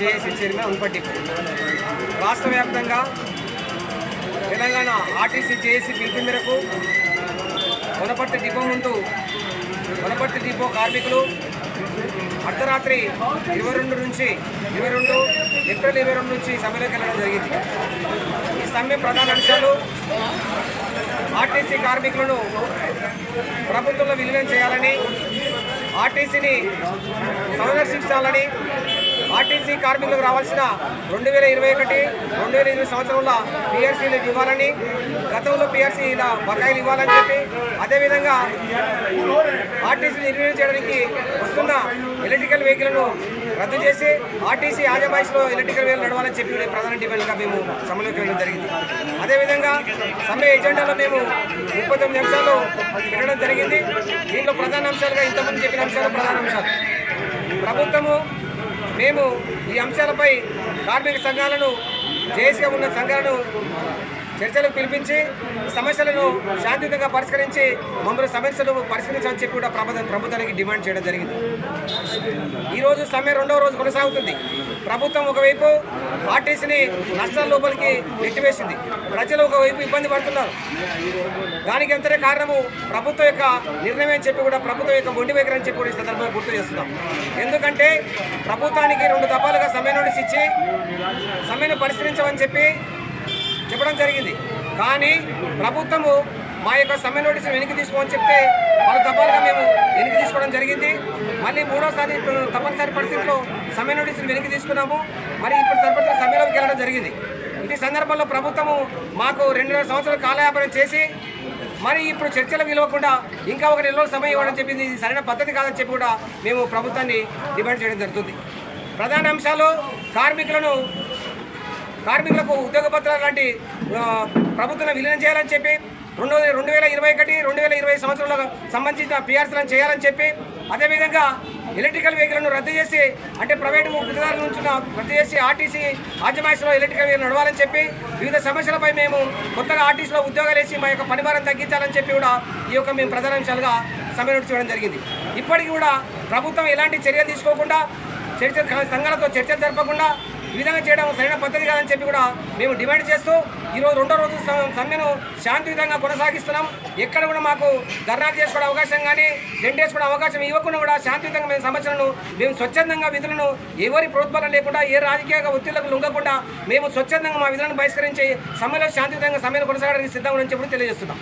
JAC chairman ఉన్పట్ depot. రాష్ట్ర వ్యాప్తంగా Telangana RTC JAC పిలుపు మేరకు వనపర్తి డిపో ముందు వనపర్తి డిపో కార్మికులు అర్ధరాత్రి 22 ఏప్రిల్ 22 నుంచి సమ్మెలోకి వెళ్ళడం జరిగింది. ఈ సమ్మె ప్రధాన అంశాలు ఆర్టీసీ కార్మికులను ప్రభుత్వంలో విలీనం చేయాలని, ఆర్టీసీని సంరక్షించాలని, ఆర్టీసీ కార్మికులకు రావాల్సిన 2021-2020 సంవత్సరంలో పిఆర్సీలు ఇవ్వాలని, గతంలో పిఆర్సీల బకాయిలు ఇవ్వాలని చెప్పి, అదేవిధంగా ఆర్టీసీని నిర్వహణ చేయడానికి వస్తున్న ఎలక్ట్రికల్ వెహికల్ను రద్దు చేసి ఆర్టీసీ యాజమాన్యంలో ఎలక్ట్రికల్ వెహికల్ నడవాలని చెప్పి ప్రధాన డిమాండ్గా మేము సమ్మెలోకి వెళ్ళడం జరిగింది. అదేవిధంగా సమ్మె ఎజెండాలో మేము 39 అంశాలు పెట్టడం జరిగింది. దీనిలో ప్రధాన అంశాలుగా ఇంతకుముందు చెప్పిన అంశాలు ప్రధాన అంశాలు. ప్రభుత్వము మేము ఈ అంశాలపై కార్మిక సంఘాలను, జేఏసీగా ఉన్న సంఘాలను చర్చలకు పిలిపించి సమస్యలను శాంతియుతంగా పరిష్కరించి మమ్మల్ని సమస్యలు పరిష్కరించాలని చెప్పి కూడా ప్రభుత్వానికి డిమాండ్ చేయడం జరిగింది. ఈరోజు సమ్మె 2వ రోజు కొనసాగుతుంది. ప్రభుత్వం ఒకవైపు ఆర్టీసీని నష్టాల లోపలికి నెట్టివేసింది, ప్రజలు ఒకవైపు ఇబ్బంది పడుతున్నారు. దానికి ఎంతనే కారణము ప్రభుత్వం యొక్క నిర్ణయం అని చెప్పి కూడా ప్రభుత్వం యొక్క మొండి వైఖరి అని చెప్పి కూడా ఈ సందర్భంగా గుర్తు చేస్తున్నాం. ఎందుకంటే ప్రభుత్వానికి 2 దఫాలుగా సమ్మె నోటీస్ ఇచ్చి సమ్మెను పరిష్కరించమని చెప్పడం జరిగింది. కానీ ప్రభుత్వము మా యొక్క సమ్మె నోటీసులు వెనక్కి తీసుకోమని చెప్తే పలు దఫాలుగా మేము వెనక్కి తీసుకోవడం జరిగింది. మళ్ళీ 3వసారి తప్పనిసరి పరిస్థితుల్లో సమ్మె నోటీసులు వెనక్కి తీసుకున్నాము. మరి ఇప్పుడు సరిపడిన సమ్మెలోకి వెళ్ళడం జరిగింది. ఈ సందర్భంలో ప్రభుత్వము మాకు 2.5 సంవత్సరాలు కాలయాపన చేసి మరి ఇప్పుడు చర్చలు విలువకుండా ఇంకా 1 నెల రోజులు సమయం ఇవ్వడం చెప్పింది. ఇది సరైన పద్ధతి కాదని చెప్పి కూడా మేము ప్రభుత్వాన్ని డిమాండ్ చేయడం జరుగుతుంది. ప్రధాన అంశాలు కార్మికులకు ఉద్యోగ పత్రాలు లాంటి ప్రభుత్వం విలీనం చేయాలని చెప్పి, 2021-2020 సంవత్సరంలో సంబంధించిన పిఆర్సీలను చేయాలని చెప్పి, అదేవిధంగా ఎలక్ట్రికల్ వెహికల్ను రద్దు చేసి, అంటే ప్రైవేటు గుర్తుదారుల నుంచి రద్దు చేసి ఆర్టీసీ యాజమాన్యంలో ఎలక్ట్రికల్ వెహికల్ నడవాలని చెప్పి, వివిధ సమస్యలపై మేము కొత్తగా ఆర్టీసీలో ఉద్యోగాలు వేసి మా యొక్క పనిభారం తగ్గించాలని చెప్పి కూడా ఈ యొక్క మేము ప్రధాన అంశాలుగా సమ్మె నోటీస్ చేయడం జరిగింది. ఇప్పటికీ కూడా ప్రభుత్వం ఎలాంటి చర్యలు తీసుకోకుండా, సంఘాలతో చర్చలు జరపకుండా ఈ విధంగా చేయడం సరైన పద్ధతి కాదని చెప్పి కూడా మేము డిమాండ్ చేస్తూ ఈరోజు 2వ రోజు సమ్మెను శాంతియుతంగా కొనసాగిస్తున్నాం. ఎక్కడ కూడా మాకు ధర్నాలు చేసుకోవడం అవకాశం కానీ టెంట్ వేసుకోవడం అవకాశం ఇవ్వకుండా కూడా శాంతియుతంగా మేము సమస్యలను మేము స్వచ్ఛందంగా విధులను ఎవరి ప్రోత్సాహం లేకుండా ఏ రాజకీయ ఒత్తిళ్లకు లొంగకుండా మేము స్వచ్ఛందంగా మా విధులను బహిష్కరించి సమ్మెలో శాంతియుతంగా సమ్మెను కొనసాగడానికి సిద్ధంగా అని చెప్పి తెలియజేస్తున్నాం.